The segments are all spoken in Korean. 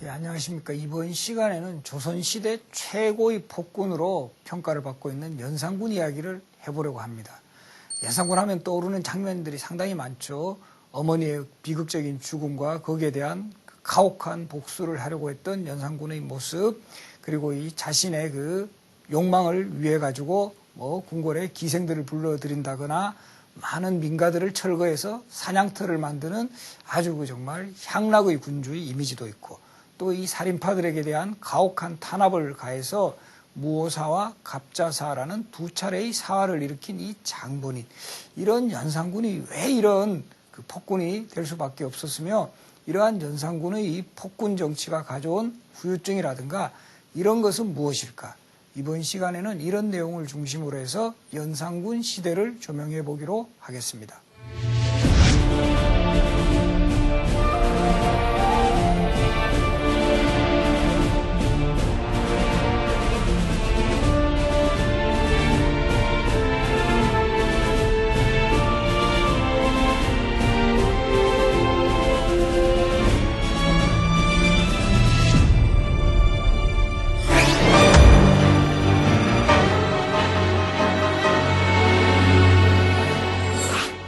예, 안녕하십니까. 이번 시간에는 조선시대 최고의 폭군으로 평가를 받고 있는 연산군 이야기를 해보려고 합니다. 연산군 하면 떠오르는 장면들이 상당히 많죠. 어머니의 비극적인 죽음과 거기에 대한 가혹한 복수를 하려고 했던 연산군의 모습, 그리고 이 자신의 그 욕망을 위해 가지고 궁궐에 기생들을 불러들인다거나 많은 민가들을 철거해서 사냥터를 만드는 아주 정말 향락의 군주의 이미지도 있고, 또 이 살인파들에게 대한 가혹한 탄압을 가해서 무오사와 갑자사라는 두 차례의 사화를 일으킨 이 장본인, 이런 연산군이 왜 이런 그 폭군이 될 수밖에 없었으며, 이러한 연산군의 이 폭군 정치가 가져온 후유증이라든가 이런 것은 무엇일까? 이번 시간에는 이런 내용을 중심으로 해서 연산군 시대를 조명해 보기로 하겠습니다.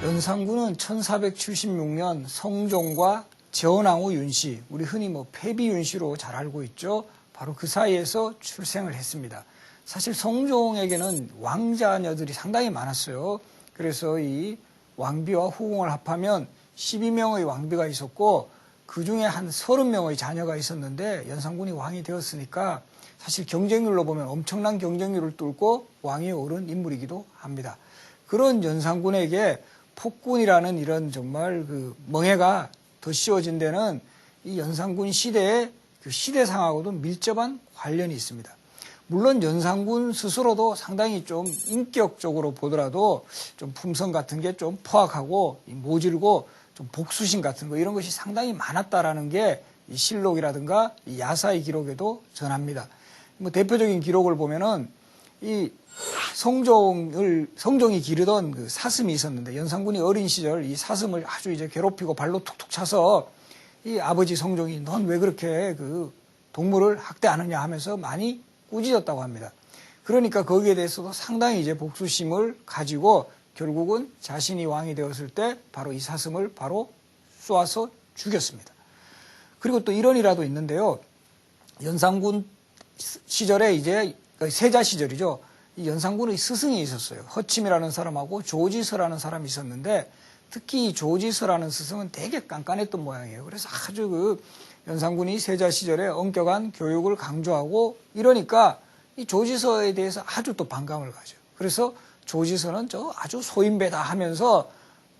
연산군은 1476년 성종과 제원왕후 윤씨, 우리 흔히 패비 윤씨로 잘 알고 있죠. 바로 그 사이에서 출생을 했습니다. 사실 성종에게는 왕자녀들이 상당히 많았어요. 그래서 이 왕비와 후궁을 합하면 12명의 왕비가 있었고, 그 중에 한 30명의 자녀가 있었는데 연산군이 왕이 되었으니까 사실 경쟁률로 보면 엄청난 경쟁률을 뚫고 왕위에 오른 인물이기도 합니다. 그런 연산군에게 폭군이라는 이런 정말 그 멍해가 더 씌워진 데는 이 연산군 시대의 그 시대상하고도 밀접한 관련이 있습니다. 물론 연산군 스스로도 상당히 좀 인격적으로 보더라도 좀 품성 같은 게 좀 포악하고 모질고 좀 복수심 같은 거 이런 것이 상당히 많았다라는 게 이 실록이라든가 이 야사의 기록에도 전합니다. 대표적인 기록을 보면은 이 성종이 기르던 그 사슴이 있었는데, 연산군이 어린 시절 이 사슴을 아주 이제 괴롭히고 발로 툭툭 차서 이 아버지 성종이 넌 왜 그렇게 그 동물을 학대하느냐 하면서 많이 꾸짖었다고 합니다. 그러니까 거기에 대해서도 상당히 이제 복수심을 가지고 결국은 자신이 왕이 되었을 때 바로 이 사슴을 바로 쏘아서 죽였습니다. 그리고 또 이런 일화도 있는데요. 연산군 시절에 이제 세자 시절이죠. 이 연산군의 스승이 있었어요. 허침이라는 사람하고 조지서라는 사람이 있었는데, 특히 이 조지서라는 스승은 되게 깐깐했던 모양이에요. 그래서 아주 그 연산군이 세자 시절에 엄격한 교육을 강조하고 이러니까 이 조지서에 대해서 아주 또 반감을 가져요. 그래서 조지서는 아주 소인배다 하면서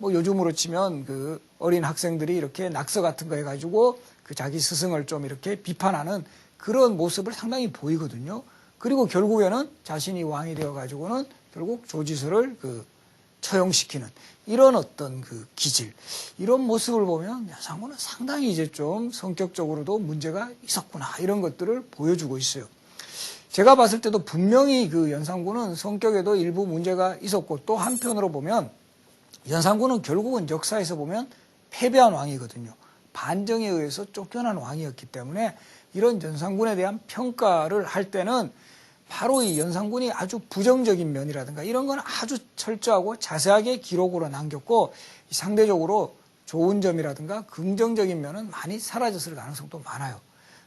요즘으로 치면 그 어린 학생들이 이렇게 낙서 같은 거 해가지고 그 자기 스승을 좀 이렇게 비판하는 그런 모습을 상당히 보이거든요. 그리고 결국에는 자신이 왕이 되어가지고는 결국 조지서를 처형시키는 이런 어떤 그 기질, 이런 모습을 보면 연산군은 상당히 이제 좀 성격적으로도 문제가 있었구나, 이런 것들을 보여주고 있어요. 제가 봤을 때도 분명히 그 연산군은 성격에도 일부 문제가 있었고, 또 한편으로 보면 연산군은 결국은 역사에서 보면 패배한 왕이거든요. 반정에 의해서 쫓겨난 왕이었기 때문에 이런 연산군에 대한 평가를 할 때는 바로 이 연산군이 아주 부정적인 면이라든가 이런 건 아주 철저하고 자세하게 기록으로 남겼고, 상대적으로 좋은 점이라든가 긍정적인 면은 많이 사라졌을 가능성도 많아요.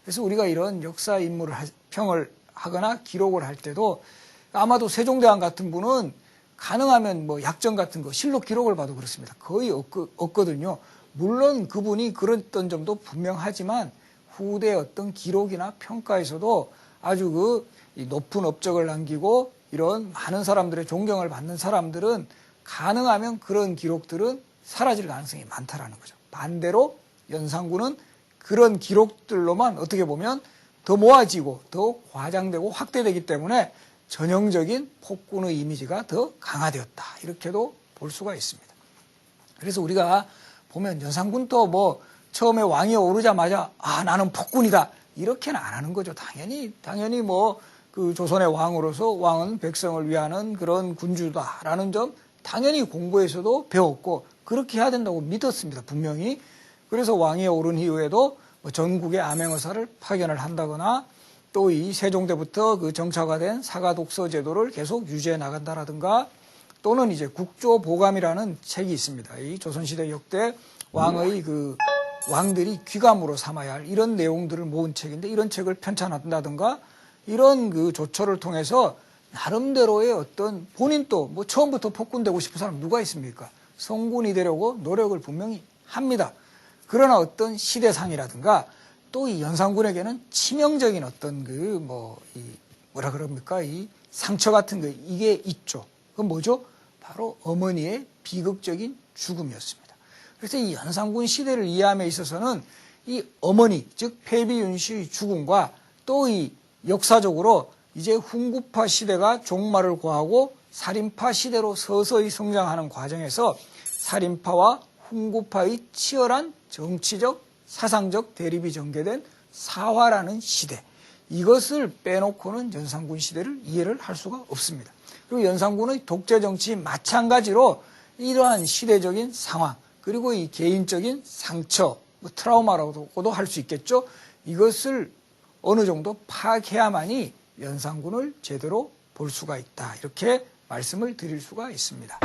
그래서 우리가 이런 역사 인물을 평을 하거나 기록을 할 때도 아마도 세종대왕 같은 분은 가능하면 약점 같은 거 실록 기록을 봐도 그렇습니다. 거의 없거든요. 물론 그분이 그랬던 점도 분명하지만 후대 어떤 기록이나 평가에서도 아주 이 높은 업적을 남기고 이런 많은 사람들의 존경을 받는 사람들은 가능하면 그런 기록들은 사라질 가능성이 많다라는 거죠. 반대로 연산군은 그런 기록들로만 어떻게 보면 더 모아지고 더 과장되고 확대되기 때문에 전형적인 폭군의 이미지가 더 강화되었다, 이렇게도 볼 수가 있습니다. 그래서 우리가 보면 연산군도 처음에 왕위에 오르자마자 나는 폭군이다 이렇게는 안 하는 거죠. 당연히 그 조선의 왕으로서 왕은 백성을 위하는 그런 군주다라는 점 당연히 공부에서도 배웠고 그렇게 해야 된다고 믿었습니다. 분명히. 그래서 왕위에 오른 이후에도 뭐 전국에 암행어사를 파견을 한다거나 또 이 세종대부터 그 정착화된 사가독서 제도를 계속 유지해 나간다라든가 또는 이제 국조보감이라는 책이 있습니다. 이 조선시대 역대 왕의 그 왕들이 귀감으로 삼아야 할 이런 내용들을 모은 책인데 이런 책을 편찬한다든가 이런 그 조처를 통해서 나름대로의 어떤 본인 또 뭐 처음부터 폭군되고 싶은 사람 누가 있습니까? 성군이 되려고 노력을 분명히 합니다. 그러나 어떤 시대상이라든가 또 이 연산군에게는 치명적인 어떤 그 뭐라 그럽니까? 이 상처 같은 거 이게 있죠. 그건 뭐죠? 바로 어머니의 비극적인 죽음이었습니다. 그래서 이 연산군 시대를 이해함에 있어서는 이 어머니, 즉 패비윤씨의 죽음과 또 이 역사적으로 이제 훈구파 시대가 종말을 고하고 살인파 시대로 서서히 성장하는 과정에서 살인파와 훈구파의 치열한 정치적, 사상적 대립이 전개된 사화라는 시대, 이것을 빼놓고는 연산군 시대를 이해를 할 수가 없습니다. 그리고 연산군의 독재 정치 마찬가지로 이러한 시대적인 상황, 그리고 이 개인적인 상처, 뭐 트라우마라고도 할 수 있겠죠. 이것을 어느 정도 파악해야만이 연산군을 제대로 볼 수가 있다. 이렇게 말씀을 드릴 수가 있습니다.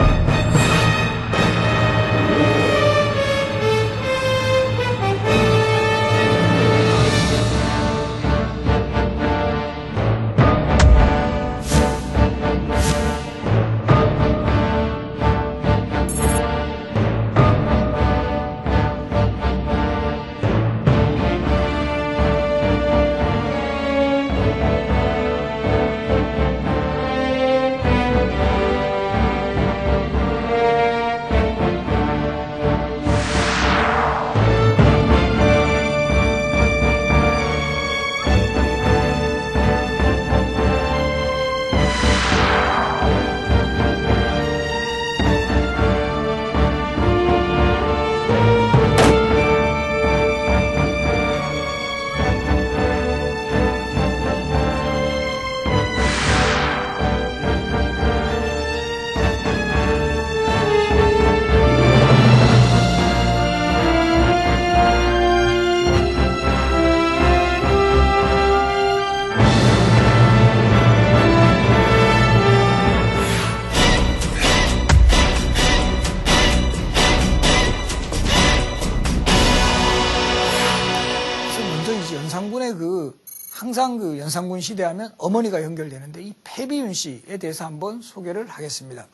항상 그 연산군 시대하면 어머니가 연결되는데 이 패비윤 씨에 대해서 한번 소개를 하겠습니다.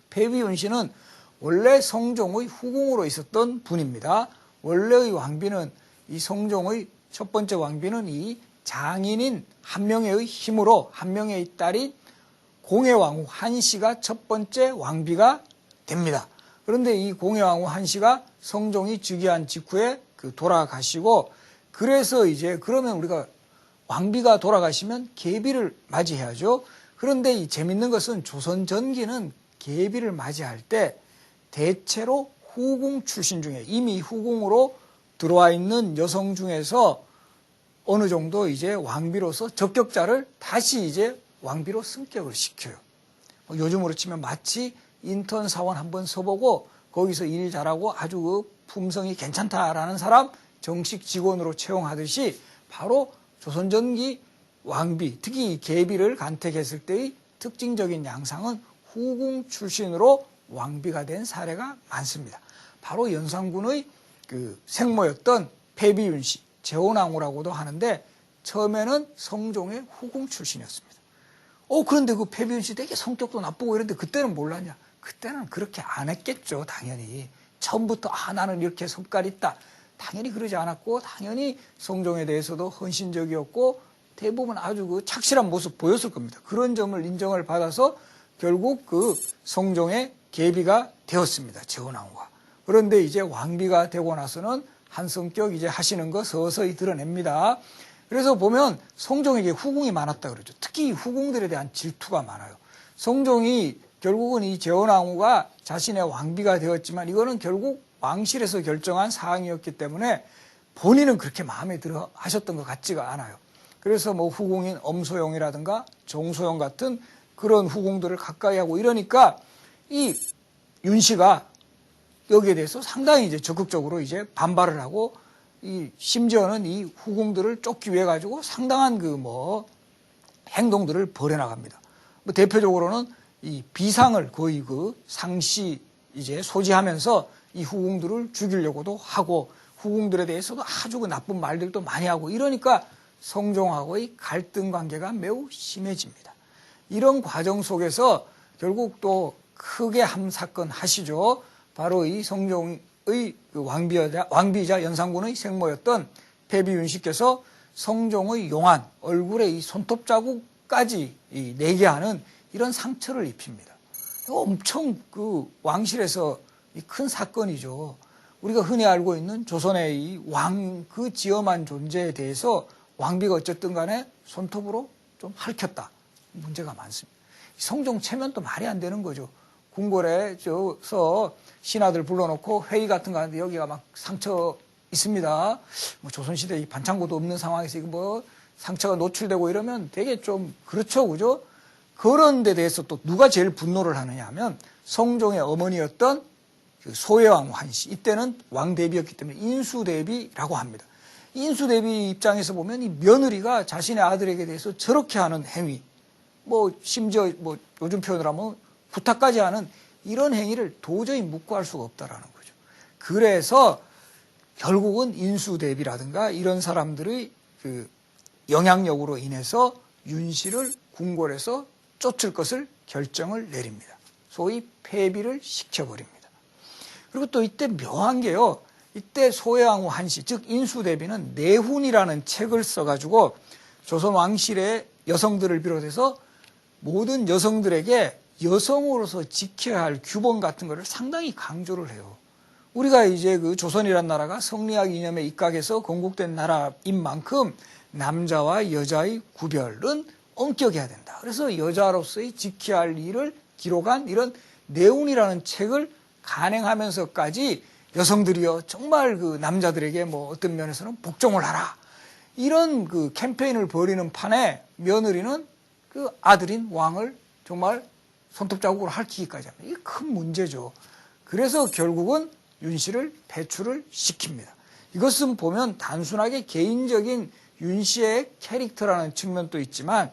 패비윤 씨는 원래 성종의 후궁으로 있었던 분입니다. 원래의 왕비는 이 성종의 첫 번째 왕비는 이 장인인 한명회의 힘으로 한명회의 딸인 공해왕후 한씨가 첫 번째 왕비가 됩니다. 그런데 이 공해왕후 한씨가 성종이 즉위한 직후에 돌아가시고 그래서 이제 그러면 우리가 왕비가 돌아가시면 계비를 맞이해야죠. 그런데 이 재밌는 것은 조선 전기는 계비를 맞이할 때 대체로 후궁 출신 중에 이미 후궁으로 들어와 있는 여성 중에서 어느 정도 이제 왕비로서 적격자를 다시 이제 왕비로 승격을 시켜요. 요즘으로 치면 마치 인턴 사원 한번 써보고 거기서 일 잘하고 아주 그 품성이 괜찮다라는 사람 정식 직원으로 채용하듯이 바로 조선 전기 왕비, 특히 계비를 간택했을 때의 특징적인 양상은 후궁 출신으로 왕비가 된 사례가 많습니다. 바로 연산군의 그 생모였던 패비윤 씨, 재혼왕후라고도 하는데 처음에는 성종의 후궁 출신이었습니다. 그런데 그 패비윤 씨 되게 성격도 나쁘고 이런데 그때는 몰랐냐? 그때는 그렇게 안 했겠죠, 당연히. 처음부터 나는 이렇게 성깔 있다. 당연히 그러지 않았고 당연히 성종에 대해서도 헌신적이었고 대부분 아주 그 착실한 모습 보였을 겁니다. 그런 점을 인정을 받아서 결국 그 성종의 계비가 되었습니다. 재혼왕후가. 그런데 이제 왕비가 되고 나서는 한 성격 이제 하시는 거 서서히 드러냅니다. 그래서 보면 성종에게 후궁이 많았다 그러죠. 특히 후궁들에 대한 질투가 많아요. 성종이 결국은 이 재혼왕후가 자신의 왕비가 되었지만 이거는 결국 왕실에서 결정한 사항이었기 때문에 본인은 그렇게 마음에 들어 하셨던 것 같지가 않아요. 그래서 뭐 후궁인 엄소영이라든가 정소영 같은 그런 후궁들을 가까이 하고 이러니까 이 윤씨가 여기에 대해서 상당히 이제 적극적으로 이제 반발을 하고 심지어는 이 후궁들을 쫓기 위해 가지고 상당한 행동들을 벌여나갑니다. 대표적으로는 이 비상을 거의 상시 이제 소지하면서 이 후궁들을 죽이려고도 하고, 후궁들에 대해서도 아주 나쁜 말들도 많이 하고, 이러니까 성종하고의 갈등 관계가 매우 심해집니다. 이런 과정 속에서 결국 또 크게 한 사건 하시죠. 바로 이 성종의 왕비이자 연산군의 생모였던 패비윤씨께서 성종의 용안, 얼굴에 이 손톱 자국까지 내게 하는 이런 상처를 입힙니다. 엄청 왕실에서 큰 사건이죠. 우리가 흔히 알고 있는 조선의 이 왕, 지엄한 존재에 대해서 왕비가 어쨌든 간에 손톱으로 좀 핥혔다. 문제가 많습니다. 성종 체면도 말이 안 되는 거죠. 궁궐에서 신하들 불러놓고 회의 같은 거 하는데 여기가 막 상처 있습니다. 조선시대 이 반창고도 없는 상황에서 이거 상처가 노출되고 이러면 되게 좀 그렇죠. 그죠? 그런 데 대해서 또 누가 제일 분노를 하느냐 하면 성종의 어머니였던 소혜왕 환씨. 이때는 왕대비였기 때문에 인수대비라고 합니다. 인수대비 입장에서 보면 이 며느리가 자신의 아들에게 대해서 저렇게 하는 행위, 심지어 요즘 표현을 하면 부탁까지 하는 이런 행위를 도저히 묵과할 수가 없다라는 거죠. 그래서 결국은 인수대비라든가 이런 사람들의 영향력으로 인해서 윤씨를 궁궐에서 쫓을 것을 결정을 내립니다. 소위 폐비를 시켜버립니다. 그리고 또 이때 묘한 게요. 이때 소혜왕후 한씨, 즉 인수대비는 내훈이라는 책을 써가지고 조선 왕실의 여성들을 비롯해서 모든 여성들에게 여성으로서 지켜야 할 규범 같은 것을 상당히 강조를 해요. 우리가 이제 조선이란 나라가 성리학 이념에 입각해서 건국된 나라인 만큼 남자와 여자의 구별은 엄격해야 된다. 그래서 여자로서의 지켜야 할 일을 기록한 이런 내훈이라는 책을 간행하면서까지 여성들이요 정말 남자들에게 어떤 면에서는 복종을 하라 이런 캠페인을 벌이는 판에 며느리는 아들인 왕을 정말 손톱 자국으로 핥히기까지 합니다. 이게 큰 문제죠. 그래서 결국은 윤씨를 배출을 시킵니다. 이것은 보면 단순하게 개인적인 윤씨의 캐릭터라는 측면도 있지만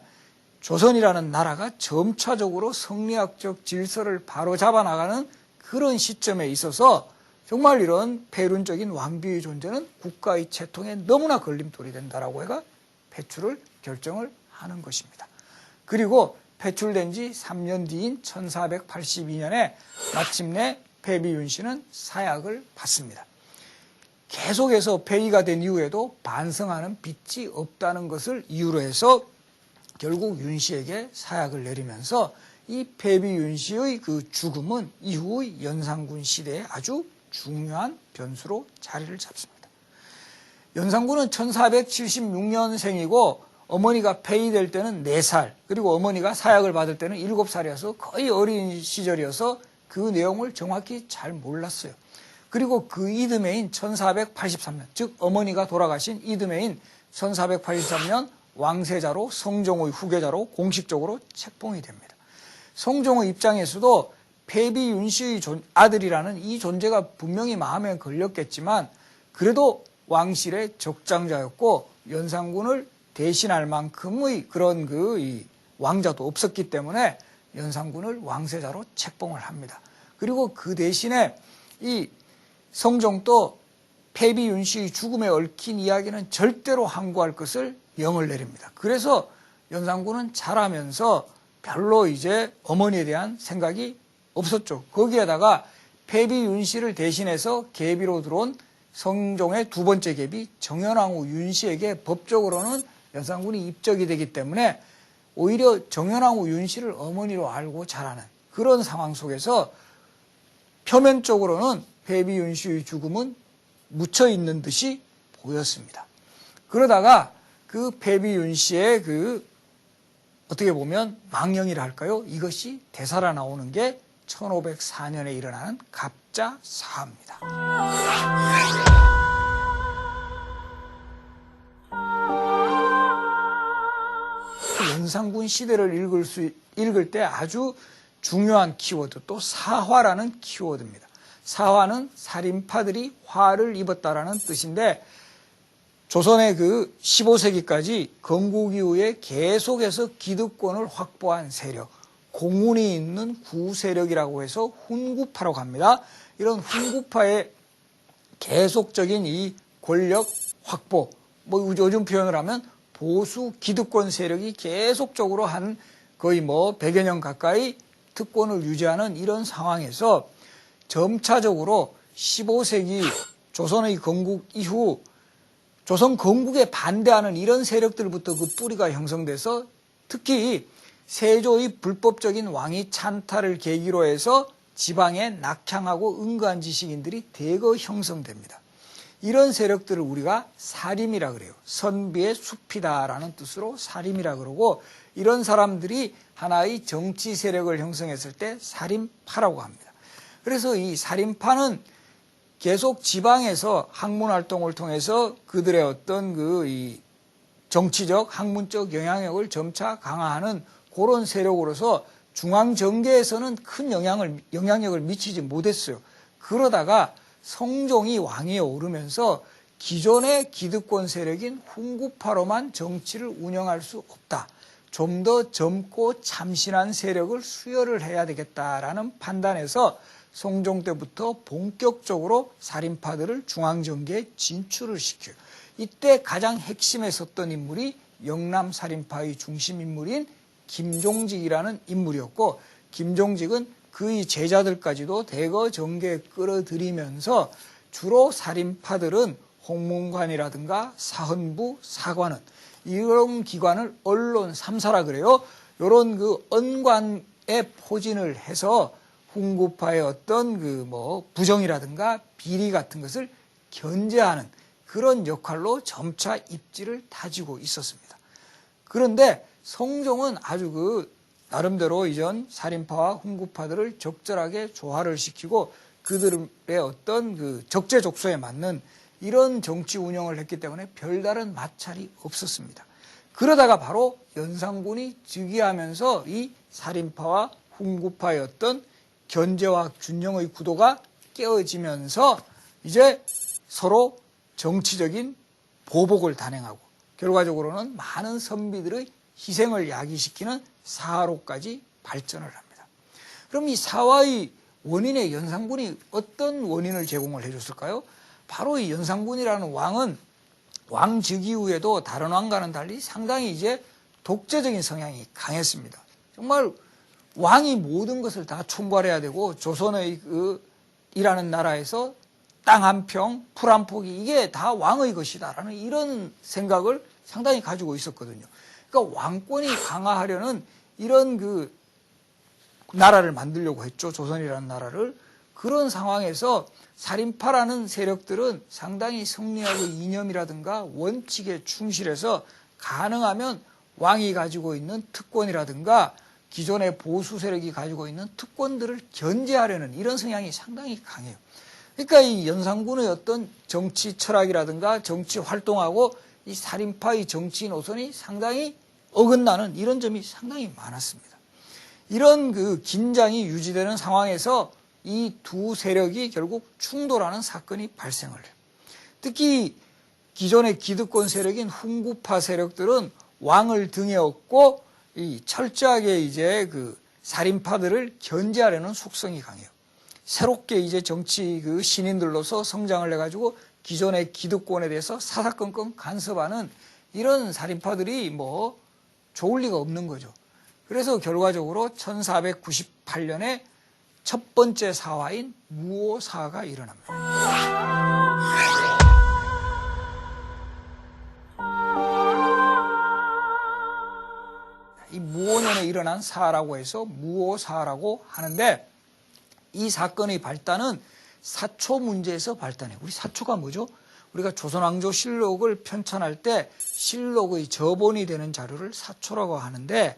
조선이라는 나라가 점차적으로 성리학적 질서를 바로잡아 나가는 그런 시점에 있어서 정말 이런 폐륜적인 왕비의 존재는 국가의 채통에 너무나 걸림돌이 된다라고 해가 배출을 결정을 하는 것입니다. 그리고 배출된 지 3년 뒤인 1482년에 마침내 패비윤씨는 사약을 받습니다. 계속해서 폐위가 된 이후에도 반성하는 빛이 없다는 것을 이유로 해서 결국 윤씨에게 사약을 내리면서 이 패비윤씨의 죽음은 이후의 연산군 시대에 아주 중요한 변수로 자리를 잡습니다. 연산군은 1476년생이고 어머니가 폐위될 때는 4살, 그리고 어머니가 사약을 받을 때는 7살이어서 거의 어린 시절이어서 그 내용을 정확히 잘 몰랐어요. 그리고 그 이듬해인 1483년, 즉 어머니가 돌아가신 이듬해인 1483년 왕세자로 성종의 후계자로 공식적으로 책봉이 됩니다. 성종의 입장에서도 패비윤씨의 아들이라는 이 존재가 분명히 마음에 걸렸겠지만 그래도 왕실의 적장자였고 연산군을 대신할 만큼의 그런 이 왕자도 없었기 때문에 연산군을 왕세자로 책봉을 합니다. 그리고 그 대신에 이 성종도 패비윤씨의 죽음에 얽힌 이야기는 절대로 항구할 것을 명을 내립니다. 그래서 연산군은 자라면서 별로 이제 어머니에 대한 생각이 없었죠. 거기에다가 패비윤씨를 대신해서 계비로 들어온 성종의 두 번째 계비 정현왕후 윤씨에게 법적으로는 연산군이 입적이 되기 때문에 오히려 정현왕후 윤씨를 어머니로 알고 자라는 그런 상황 속에서 표면적으로는 패비윤씨의 죽음은 묻혀있는 듯이 보였습니다. 그러다가 그 패비윤씨의 어떻게 보면 망령이라 할까요? 이것이 되살아나오는 게 1504년에 일어나는 갑자사화입니다. 연산군 시대를 읽을 때 아주 중요한 키워드, 또 사화라는 키워드입니다. 사화는 살인파들이 화를 입었다라는 뜻인데 조선의 그 15세기까지 건국 이후에 계속해서 기득권을 확보한 세력, 공운이 있는 구세력이라고 해서 훈구파라고 합니다. 이런 훈구파의 계속적인 이 권력 확보, 뭐 요즘 표현을 하면 보수 기득권 세력이 계속적으로 한 거의 뭐 100여 년 가까이 특권을 유지하는 이런 상황에서 점차적으로 15세기 조선의 건국 이후 조선 건국에 반대하는 이런 세력들부터 그 뿌리가 형성돼서 특히 세조의 불법적인 왕위 찬탈을 계기로 해서 지방에 낙향하고 은거한 지식인들이 대거 형성됩니다. 이런 세력들을 우리가 사림이라 그래요. 선비의 숲이다라는 뜻으로 사림이라 그러고 이런 사람들이 하나의 정치 세력을 형성했을 때 사림파라고 합니다. 그래서 이 사림파는 계속 지방에서 학문 활동을 통해서 그들의 어떤 이 정치적, 학문적 영향력을 점차 강화하는 그런 세력으로서 중앙 정계에서는 큰 영향력을 미치지 못했어요. 그러다가 성종이 왕위에 오르면서 기존의 기득권 세력인 훈구파로만 정치를 운영할 수 없다. 좀 더 젊고 참신한 세력을 수혈을 해야 되겠다라는 판단에서 성종 때부터 본격적으로 살인파들을 중앙정계에 진출을 시켜요. 이때 가장 핵심에 섰던 인물이 영남 살인파의 중심 인물인 김종직이라는 인물이었고 김종직은 그의 제자들까지도 대거 정계에 끌어들이면서 주로 살인파들은 홍문관이라든가 사헌부, 사관원 이런 기관을 언론 3사라 그래요. 이런 그 언관에 포진을 해서 훈구파의 어떤 부정이라든가 비리 같은 것을 견제하는 그런 역할로 점차 입지를 다지고 있었습니다. 그런데 성종은 아주 나름대로 이전 살인파와 훈구파들을 적절하게 조화를 시키고 그들의 어떤 적재적소에 맞는 이런 정치 운영을 했기 때문에 별다른 마찰이 없었습니다. 그러다가 바로 연산군이 즉위하면서 이 살인파와 훈구파의 어떤 견제와 균형의 구도가 깨어지면서 이제 서로 정치적인 보복을 단행하고 결과적으로는 많은 선비들의 희생을 야기시키는 사화로까지 발전을 합니다. 그럼 이 사화의 원인에 연산군이 어떤 원인을 제공을 해줬을까요? 바로 이 연산군이라는 왕은 왕 즉위 후에도 다른 왕과는 달리 상당히 이제 독재적인 성향이 강했습니다. 정말 왕이 모든 것을 다 총괄해야 되고 조선의 이라는 나라에서 땅 한 평, 풀 한 포기 이게 다 왕의 것이다라는 이런 생각을 상당히 가지고 있었거든요. 그러니까 왕권이 강화하려는 이런 나라를 만들려고 했죠. 조선이라는 나라를. 그런 상황에서 살인파라는 세력들은 상당히 성리학의 이념이라든가 원칙에 충실해서 가능하면 왕이 가지고 있는 특권이라든가 기존의 보수 세력이 가지고 있는 특권들을 견제하려는 이런 성향이 상당히 강해요. 그러니까 이 연산군의 어떤 정치 철학이라든가 정치 활동하고 이 살인파의 정치 노선이 상당히 어긋나는 이런 점이 상당히 많았습니다. 이런 긴장이 유지되는 상황에서 이 두 세력이 결국 충돌하는 사건이 발생을 해요. 특히 기존의 기득권 세력인 훈구파 세력들은 왕을 등에 업고 이 철저하게 이제 살인파들을 견제하려는 속성이 강해요. 새롭게 이제 정치 신인들로서 성장을 해가지고 기존의 기득권에 대해서 사사건건 간섭하는 이런 살인파들이 좋을 리가 없는 거죠. 그래서 결과적으로 1498년에 첫 번째 사화인 무오사화가 일어납니다. 이 무오년에 일어난 사화라고 해서 무오사화라고 하는데 이 사건의 발단은 사초 문제에서 발단해요. 우리 사초가 뭐죠? 우리가 조선왕조실록을 편찬할 때 실록의 저본이 되는 자료를 사초라고 하는데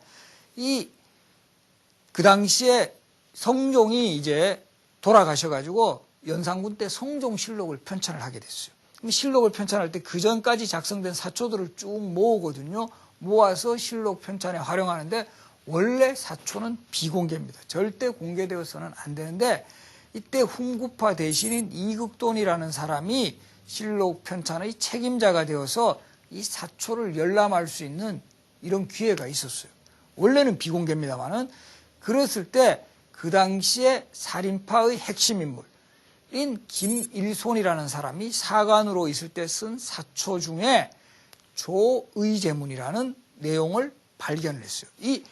그 당시에 성종이 이제 돌아가셔가지고 연산군 때 성종실록을 편찬을 하게 됐어요. 그럼 실록을 편찬할 때 그 전까지 작성된 사초들을 쭉 모으거든요. 모아서 실록 편찬에 활용하는데 원래 사초는 비공개입니다. 절대 공개되어서는 안 되는데 이때 훈구파 대신인 이극돈이라는 사람이 실록 편찬의 책임자가 되어서 이 사초를 열람할 수 있는 이런 기회가 있었어요. 원래는 비공개입니다만은 그랬을 때 그 당시에 살인파의 핵심 인물인 김일손이라는 사람이 사관으로 있을 때 쓴 사초 중에 조의제문이라는 내용을 발견을 했어요. 이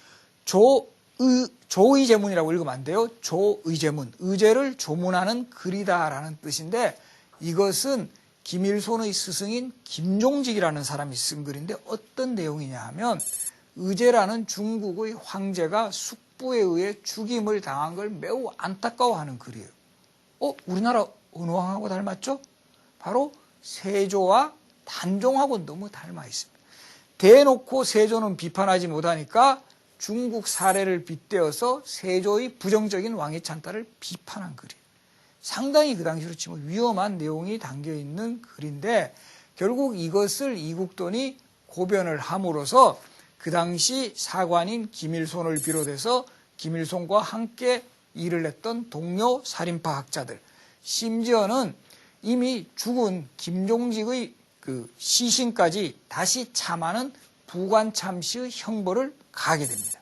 조의제문이라고 읽으면 안 돼요. 조의제문, 의제를 조문하는 글이다라는 뜻인데 이것은 김일손의 스승인 김종직이라는 사람이 쓴 글인데 어떤 내용이냐 하면 의제라는 중국의 황제가 숙부에 의해 죽임을 당한 걸 매우 안타까워하는 글이에요. 우리나라 어느 왕하고 닮았죠? 바로 세조와 단종하고 너무 닮아 있습니다. 대놓고 세조는 비판하지 못하니까 중국 사례를 빗대어서 세조의 부정적인 왕위 찬탈을 비판한 글이에요. 상당히 그 당시로 치면 위험한 내용이 담겨있는 글인데 결국 이것을 이국돈이 고변을 함으로써 그 당시 사관인 김일손을 비롯해서 김일손과 함께 일을 했던 동료 살인파 학자들, 심지어는 이미 죽은 김종직의 그 시신까지 다시 참하는 부관참시의 형벌을 가하게 됩니다.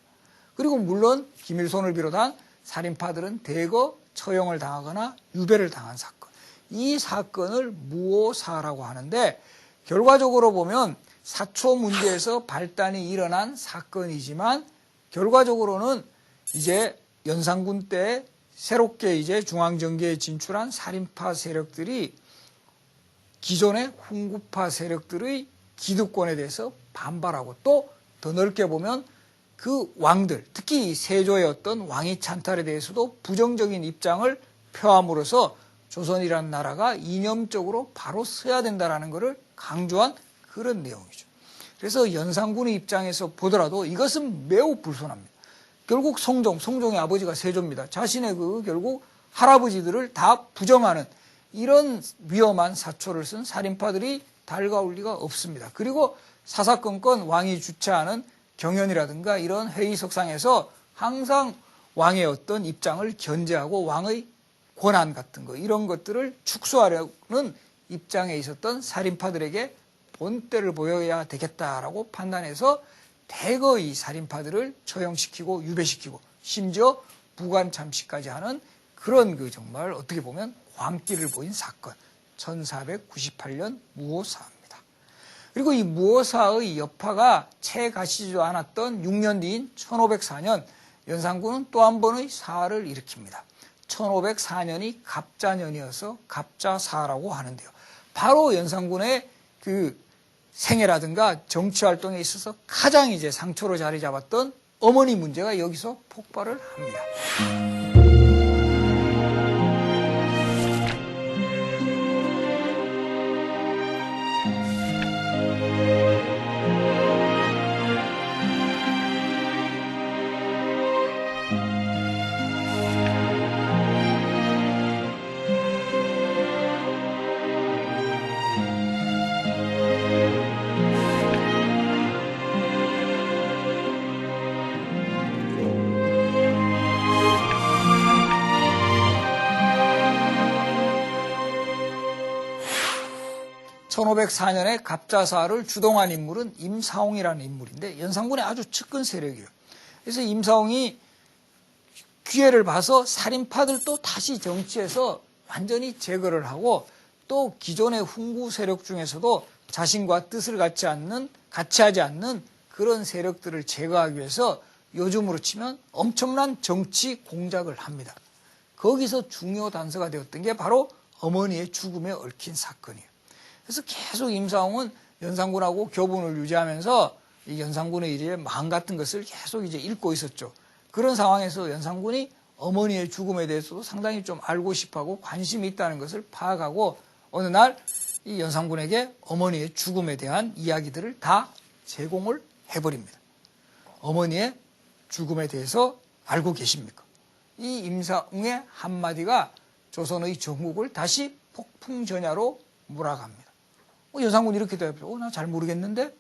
그리고 물론 김일손을 비롯한 살인파들은 대거 처형을 당하거나 유배를 당한 사건. 이 사건을 무오사라고 하는데 결과적으로 보면 사초 문제에서 발단이 일어난 사건이지만 결과적으로는 이제 연산군 때 새롭게 이제 중앙정계에 진출한 살인파 세력들이 기존의 훈구파 세력들의 기득권에 대해서 반발하고 또 더 넓게 보면 그 왕들, 특히 세조의 어떤 왕위 찬탈에 대해서도 부정적인 입장을 표함으로써 조선이라는 나라가 이념적으로 바로 서야 된다는 것을 강조한 그런 내용이죠. 그래서 연산군의 입장에서 보더라도 이것은 매우 불손합니다. 결국 성종의 아버지가 세조입니다. 자신의 결국 할아버지들을 다 부정하는 이런 위험한 사초를 쓴 살인파들이 달가올 리가 없습니다. 그리고 사사건건 왕이 주최하는 경연이라든가 이런 회의석상에서 항상 왕의 어떤 입장을 견제하고 왕의 권한 같은 거 이런 것들을 축소하려는 입장에 있었던 살인파들에게 본때를 보여야 되겠다라고 판단해서 대거 이 살인파들을 처형시키고 유배시키고 심지어 부관참시까지 하는 그런 정말 어떻게 보면 광기를 보인 사건 1498년 무오사입니다. 그리고 이 무오사의 여파가 채 가시지도 않았던 6년 뒤인 1504년 연산군은 또 한 번의 사를 일으킵니다. 1504년이 갑자년이어서 갑자사라고 하는데요. 바로 연산군의 그 생애라든가 정치 활동에 있어서 가장 이제 상초로 자리 잡았던 어머니 문제가 여기서 폭발을 합니다. 1504년에 갑자사를 주동한 인물은 임사홍이라는 인물인데 연산군의 아주 측근 세력이에요. 그래서 임사홍이 기회를 봐서 살인파들도 다시 정치에서 완전히 제거를 하고 또 기존의 훈구 세력 중에서도 자신과 뜻을 같이 하지 않는 그런 세력들을 제거하기 위해서 요즘으로 치면 엄청난 정치 공작을 합니다. 거기서 중요 단서가 되었던 게 바로 어머니의 죽음에 얽힌 사건이에요. 그래서 계속 임사홍은 연산군하고 교분을 유지하면서 이 연산군의 일의 망 같은 것을 계속 이제 읽고 있었죠. 그런 상황에서 연산군이 어머니의 죽음에 대해서도 상당히 좀 알고 싶어하고 관심이 있다는 것을 파악하고 어느 날 이 연산군에게 어머니의 죽음에 대한 이야기들을 다 제공을 해버립니다. 어머니의 죽음에 대해서 알고 계십니까? 이 임사홍의 한마디가 조선의 전국을 다시 폭풍전야로 몰아갑니다. 연산군이 이렇게 대답해서 나 잘 모르겠는데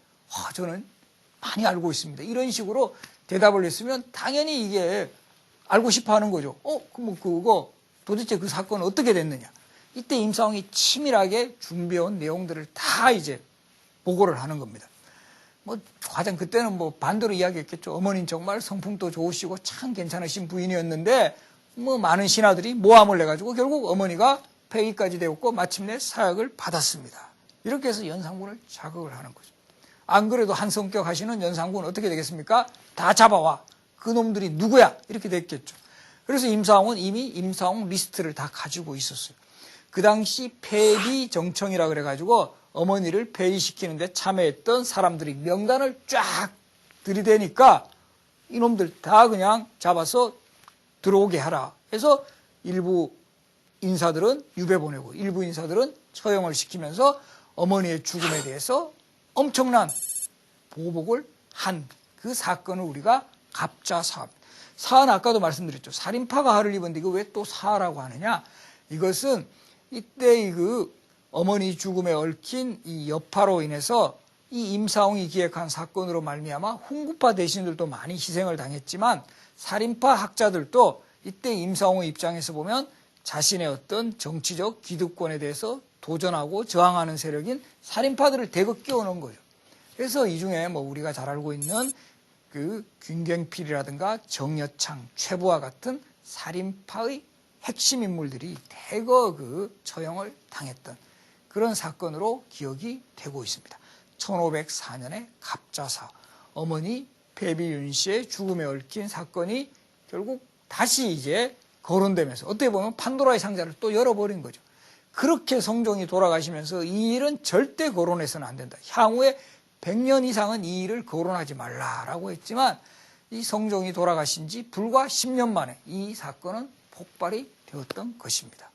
저는 많이 알고 있습니다. 이런 식으로 대답을 했으면 당연히 이게 알고 싶어 하는 거죠. 그거 도대체 그 사건은 어떻게 됐느냐. 이때 임사홍이 치밀하게 준비해온 내용들을 다 이제 보고를 하는 겁니다. 뭐 가장 그때는 뭐 반대로 이야기했겠죠. 어머니는 정말 성품도 좋으시고 참 괜찮으신 부인이었는데 뭐 많은 신하들이 모함을 해가지고 결국 어머니가 폐위까지 되었고 마침내 사약을 받았습니다. 이렇게 해서 연산군을 자극을 하는 거죠. 안 그래도 한 성격 하시는 연산군 어떻게 되겠습니까? 다 잡아와. 그 놈들이 누구야? 이렇게 됐겠죠. 그래서 임사홍은 이미 임사홍 리스트를 다 가지고 있었어요. 그 당시 폐비 정청이라 그래가지고 어머니를 폐위시키는데 참여했던 사람들이 명단을 쫙 들이대니까 이놈들 다 그냥 잡아서 들어오게 하라 해서 일부 인사들은 유배 보내고 일부 인사들은 처형을 시키면서 어머니의 죽음에 대해서 엄청난 보복을 한 그 사건을 우리가 갑자사화. 사화는 아까도 말씀드렸죠. 살인파가 화를 입었는데 이거 왜 또 사화라고 하느냐. 이것은 이때 그 어머니 죽음에 얽힌 이 여파로 인해서 이 임사홍이 기획한 사건으로 말미암아 훈구파 대신들도 많이 희생을 당했지만 살인파 학자들도 이때 임사홍의 입장에서 보면 자신의 어떤 정치적 기득권에 대해서 도전하고 저항하는 세력인 살인파들을 대거 끼워넣은 거죠. 그래서 이 중에 뭐 우리가 잘 알고 있는 그 균경필이라든가 정여창, 최부와 같은 살인파의 핵심 인물들이 대거 그 처형을 당했던 그런 사건으로 기억이 되고 있습니다. 1504년에 갑자사, 어머니 배비윤 씨의 죽음에 얽힌 사건이 결국 다시 이제 거론되면서 어떻게 보면 판도라의 상자를 또 열어버린 거죠. 그렇게 성종이 돌아가시면서 이 일은 절대 거론해서는 안 된다. 향후에 100년 이상은 이 일을 거론하지 말라라고 했지만 이 성종이 돌아가신 지 불과 10년 만에 이 사건은 폭발이 되었던 것입니다.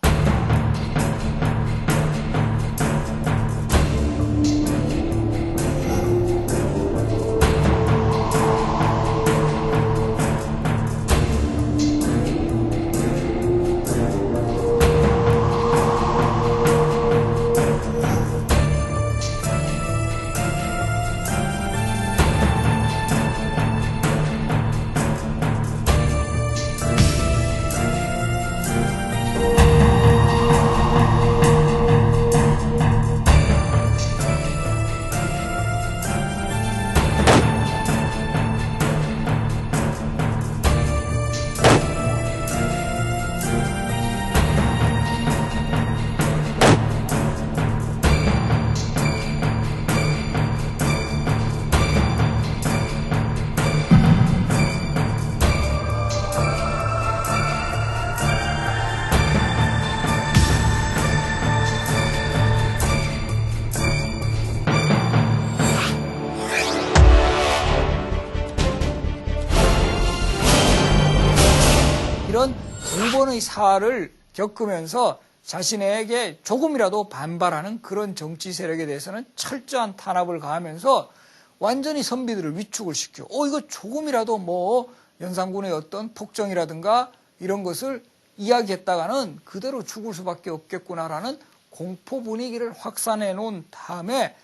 이런 두 번의 사활을 겪으면서 자신에게 조금이라도 반발하는 그런 정치 세력에 대해서는 철저한 탄압을 가하면서 완전히 선비들을 위축을 시켜. 이거 조금이라도 뭐 연산군의 어떤 폭정이라든가 이런 것을 이야기했다가는 그대로 죽을 수밖에 없겠구나라는 공포 분위기를 확산해 놓은 다음에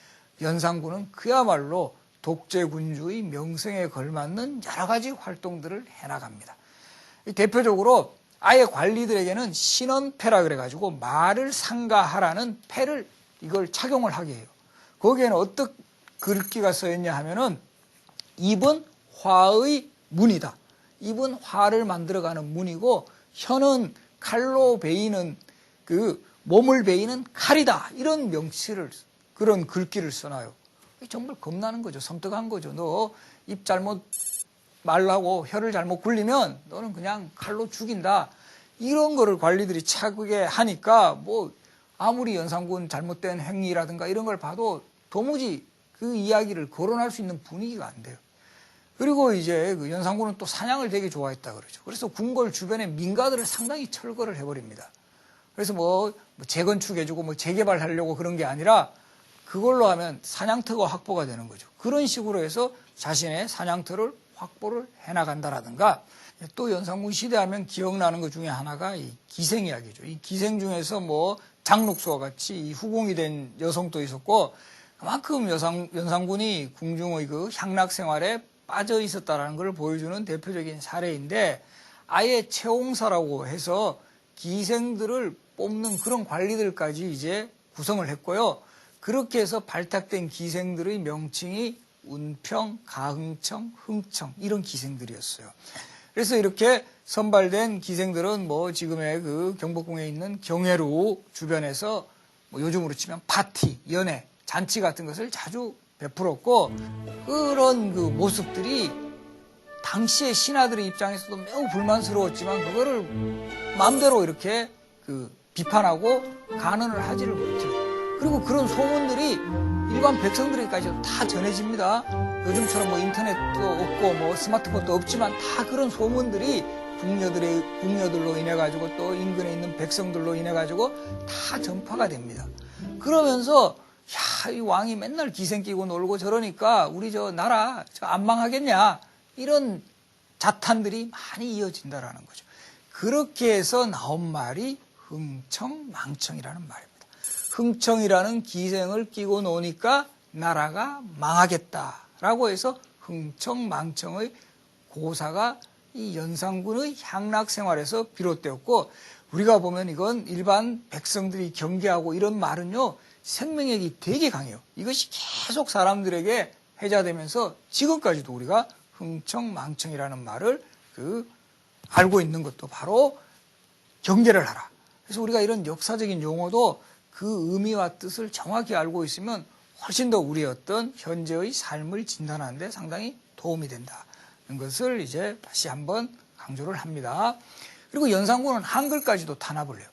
연산군은 그야말로 독재군주의 명성에 걸맞는 여러 가지 활동들을 해나갑니다. 대표적으로 아예 관리들에게는 신원패라 그래가지고 말을 상가하라는 패를 이걸 착용을 하게 해요. 거기에는 어떤 글귀가 써있냐 하면은 입은 화의 문이다. 입은 화를 만들어가는 문이고 혀는 칼로 베이는 그 몸을 베이는 칼이다. 이런 명치를 그런 글귀를 써놔요. 정말 겁나는 거죠. 섬뜩한 거죠. 너 입 잘못 말하고 혀를 잘못 굴리면 너는 그냥 칼로 죽인다. 이런 거를 관리들이 차게 하니까 뭐 아무리 연산군 잘못된 행위라든가 이런 걸 봐도 도무지 그 이야기를 거론할 수 있는 분위기가 안 돼요. 그리고 이제 그 연산군은 또 사냥을 되게 좋아했다 그러죠. 그래서 궁궐 주변에 민가들을 상당히 철거를 해버립니다. 그래서 뭐 재건축해주고 뭐 재개발하려고 그런 게 아니라 그걸로 하면 사냥터가 확보가 되는 거죠. 그런 식으로 해서 자신의 사냥터를 확보를 해나간다라든가 또 연산군 시대하면 기억나는 것 중에 하나가 이 기생 이야기죠. 이 기생 중에서 뭐 장록수와 같이 이 후궁이 된 여성도 있었고 그만큼 연산군이 궁중의 그 향락 생활에 빠져 있었다라는 걸 보여주는 대표적인 사례인데 아예 채옹사라고 해서 기생들을 뽑는 그런 관리들까지 이제 구성을 했고요. 그렇게 해서 발탁된 기생들의 명칭이 운평, 가흥청, 흥청 이런 기생들이었어요. 그래서 이렇게 선발된 기생들은 뭐 지금의 그 경복궁에 있는 경회루 주변에서 뭐 요즘으로 치면 파티, 연회, 잔치 같은 것을 자주 베풀었고 그런 그 모습들이 당시의 신하들의 입장에서도 매우 불만스러웠지만 그거를 마음대로 이렇게 그 비판하고 간언을 하지를 못해요. 그리고 그런 소문들이 일반 백성들에게까지 다 전해집니다. 요즘처럼 뭐 인터넷도 없고 뭐 스마트폰도 없지만 다 그런 소문들이 궁녀들로 인해 가지고 또 인근에 있는 백성들로 인해 가지고 다 전파가 됩니다. 그러면서 야, 이 왕이 맨날 기생 끼고 놀고 저러니까 우리 저 나라 안 망하겠냐 이런 자탄들이 많이 이어진다라는 거죠. 그렇게 해서 나온 말이 흥청망청이라는 말입니다. 흥청이라는 기생을 끼고 노니까 나라가 망하겠다라고 해서 흥청망청의 고사가 이 연산군의 향락 생활에서 비롯되었고 우리가 보면 이건 일반 백성들이 경계하고 이런 말은요 생명력이 되게 강해요. 이것이 계속 사람들에게 회자되면서 지금까지도 우리가 흥청망청이라는 말을 알고 있는 것도 바로 경계를 하라. 그래서 우리가 이런 역사적인 용어도 그 의미와 뜻을 정확히 알고 있으면 훨씬 더 우리의 어떤 현재의 삶을 진단하는 데 상당히 도움이 된다는 것을 이제 다시 한번 강조를 합니다. 그리고 연산군은 한글까지도 탄압을 해요.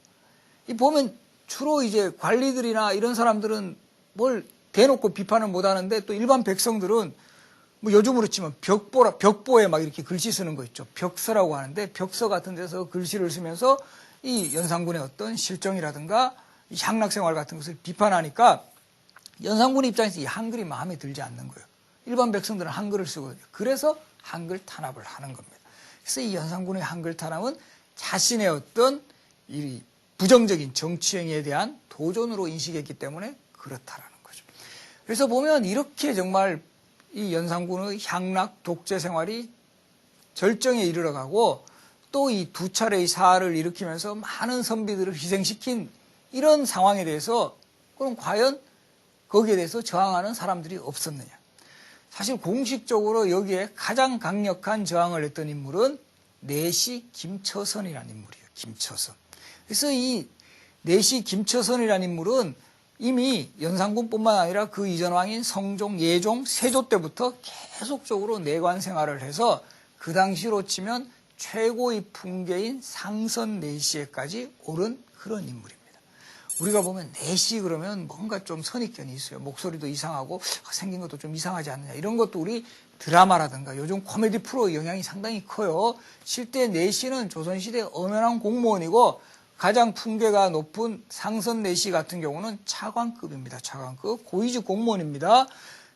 이 보면 주로 이제 관리들이나 이런 사람들은 뭘 대놓고 비판을 못 하는데 또 일반 백성들은 뭐 요즘으로 치면 벽보에 막 이렇게 글씨 쓰는 거 있죠. 벽서라고 하는데 벽서 같은 데서 글씨를 쓰면서 이 연산군의 어떤 실정이라든가 이 향락생활 같은 것을 비판하니까 연산군의 입장에서 이 한글이 마음에 들지 않는 거예요. 일반 백성들은 한글을 쓰거든요. 그래서 한글 탄압을 하는 겁니다. 그래서 이 연산군의 한글 탄압은 자신의 어떤 이 부정적인 정치행위에 대한 도전으로 인식했기 때문에 그렇다라는 거죠. 그래서 보면 이렇게 정말 이 연산군의 향락 독재 생활이 절정에 이르러가고 또 이 두 차례의 사활을 일으키면서 많은 선비들을 희생시킨 이런 상황에 대해서 그럼 과연 거기에 대해서 저항하는 사람들이 없었느냐. 사실 공식적으로 여기에 가장 강력한 저항을 했던 인물은 내시 김처선이라는 인물이에요. 김처선. 그래서 이 내시 김처선이라는 인물은 이미 연산군뿐만 아니라 그 이전 왕인 성종, 예종, 세조 때부터 계속적으로 내관 생활을 해서 그 당시로 치면 최고의 풍계인 상선 내시에까지 오른 그런 인물입니다. 우리가 보면 내시 그러면 뭔가 좀 선입견이 있어요. 목소리도 이상하고 생긴 것도 좀 이상하지 않느냐. 이런 것도 우리 드라마라든가 요즘 코미디 프로의 영향이 상당히 커요. 실제 내시는 조선시대 엄연한 공무원이고 가장 풍계가 높은 상선 내시 같은 경우는 차관급입니다. 차관급. 고위직 공무원입니다.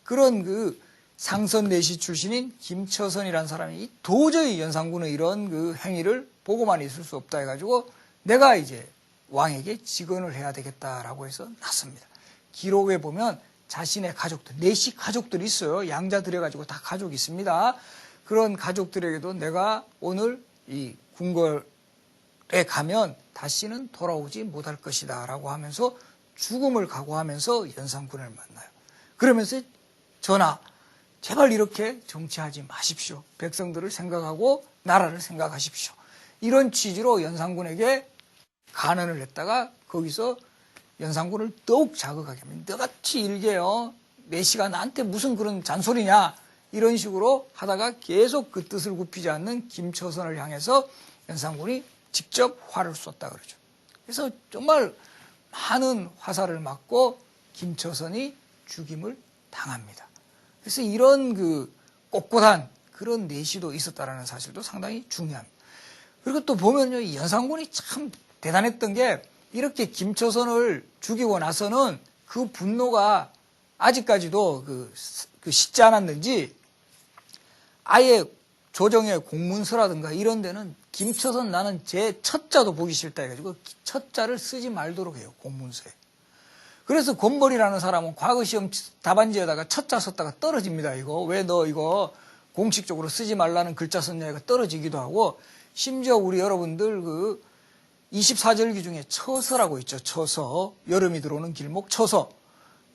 그런 그 상선 내시 출신인 김처선이라는 사람이 도저히 연산군의 이런 그 행위를 보고만 있을 수 없다 해가지고 내가 이제 왕에게 직언을 해야 되겠다라고 해서 났습니다. 기록에 보면 자신의 가족들, 내시 가족들이 있어요. 양자 들여가지고 다 가족이 있습니다. 그런 가족들에게도 내가 오늘 이 궁궐에 가면 다시는 돌아오지 못할 것이다 라고 하면서 죽음을 각오하면서 연산군을 만나요. 그러면서 전하, 제발 이렇게 정치하지 마십시오. 백성들을 생각하고 나라를 생각하십시오. 이런 취지로 연산군에게 간언을 했다가 거기서 연산군을 더욱 자극하게 합니다. 너같이 일개요. 내시가 나한테 무슨 그런 잔소리냐. 이런 식으로 하다가 계속 그 뜻을 굽히지 않는 김처선을 향해서 연산군이 직접 활을 쏟다 그러죠. 그래서 정말 많은 화살을 맞고 김처선이 죽임을 당합니다. 그래서 이런 그 꼿꼿한 그런 내시도 있었다라는 사실도 상당히 중요합니다. 그리고 또 보면요, 이 연산군이 참 대단했던 게 이렇게 김처선을 죽이고 나서는 그 분노가 아직까지도 그 식지 않았는지 아예 조정의 공문서라든가 이런 데는 김처선 나는 제 첫자도 보기 싫다 해가지고 첫자를 쓰지 말도록 해요. 공문서에. 그래서 권벌이라는 사람은 과거 시험 답안지에다가 첫자 썼다가 떨어집니다. 이거 왜 너 이거 공식적으로 쓰지 말라는 글자 썼냐 이거 떨어지기도 하고 심지어 우리 여러분들 그 24절기 중에 처서라고 있죠. 처서. 여름이 들어오는 길목 처서.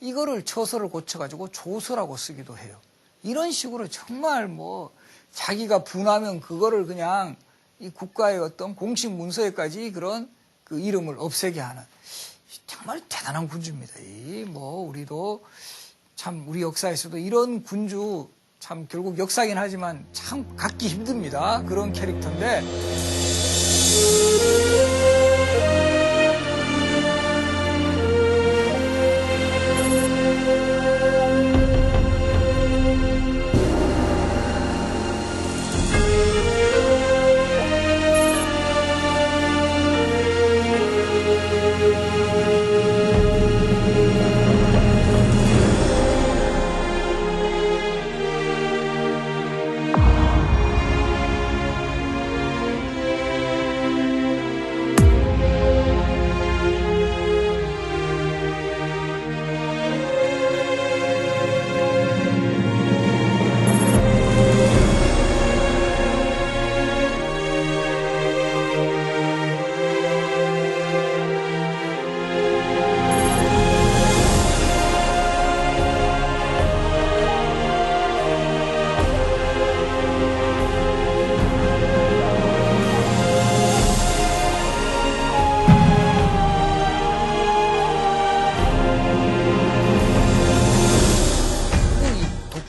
이거를 처서를 고쳐가지고 조서라고 쓰기도 해요. 이런 식으로 정말 뭐 자기가 분하면 그거를 그냥 이 국가의 어떤 공식 문서에까지 그런 그 이름을 없애게 하는 정말 대단한 군주입니다. 뭐 우리도 참 우리 역사에서도 이런 군주 참 결국 역사긴 하지만 참 갖기 힘듭니다. 그런 캐릭터인데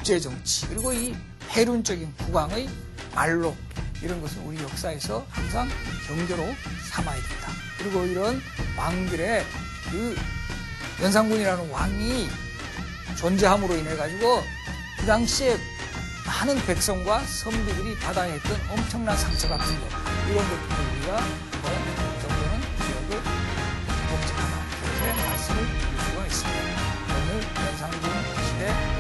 독재 정치 그리고 이 해륜적인 국왕의 말로 이런 것은 우리 역사에서 항상 경계로 삼아야 된다. 그리고 이런 왕들의 그 연산군이라는 왕이 존재함으로 인해 가지고 그 당시에 많은 백성과 선비들이 받아야 했던 엄청난 상처 같은 것 이런 것들을 우리가 한번 정도는 기억을 복잡하다 이렇게 말씀을 드릴 수가 있습니다. 오늘 연산군 시대